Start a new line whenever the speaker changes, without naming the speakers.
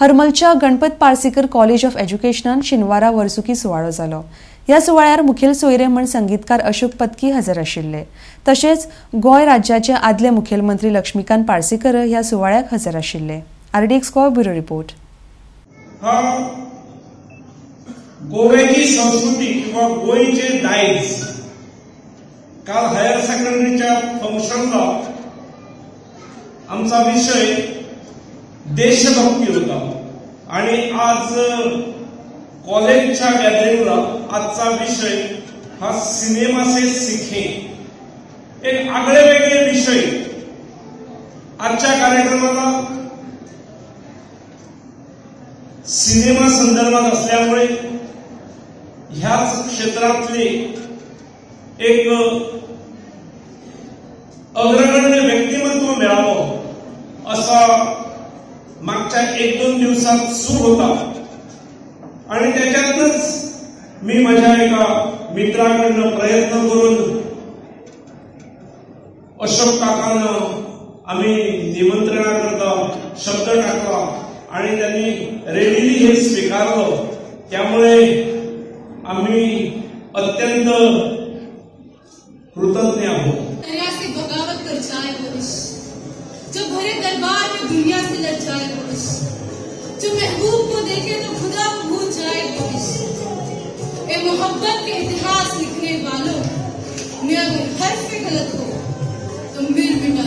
हरमलच्या Ganpat Parsekar college of एज्युकेशनान शेनवारा वर्सुकी सुवाळो जालो। ह्या सुवाळ्यार मुखेल सोयरे म्हण संगीतकार अशोक पत्की हजर आशिल्ले। तशेंच गोय राज्याचे आदले मुखेलमंत्री लक्ष्मीकांत पार्सेकर ह्या सुवाळ्याक हजर आशिल्ले। RDX bureau report.
गोव्याची संस्कृती किंवा गोयचे दायज काल हायर सेकंडरीच्या फंक्शनला आमचा विषय देशभक्ती होता आणि आज कॉलेजच्या गॅदरिंगला आजचा विषय हा सिनेमा से सीखे। एक आगळे वेगळे विषय आजच्या कार्यक्रमाला सिनेमा संदर्भात असल्यामुळे ह्याच क्षेत्रातले एक अग्रगण्य व्यक्तिमत्व मिळावं असा मागच्या 1-2 दिवसात सूर होता आणि त्याच्यातच मी माझ्या एका मित्राकडनं प्रयत्न करून अशोक काकांना आम्ही निमंत्रणाकरता शब्द टाकला आणि त्यांनी रेडिली हे स्वीकारलं। त्यामुळे आम्ही अत्यंत कृतज्ञ आहोत।
से बगावत कर जाए पुरुष, जो भरे दरबार में दुनिया से लड़ जाए पुरुष, जो महबूब को देखे तो खुदा को भूल जाए पुरुष। ए मोहब्बत के इतिहास लिखने वालों, मैं अगर हर्फ पे गलत हो तो मिल मिटा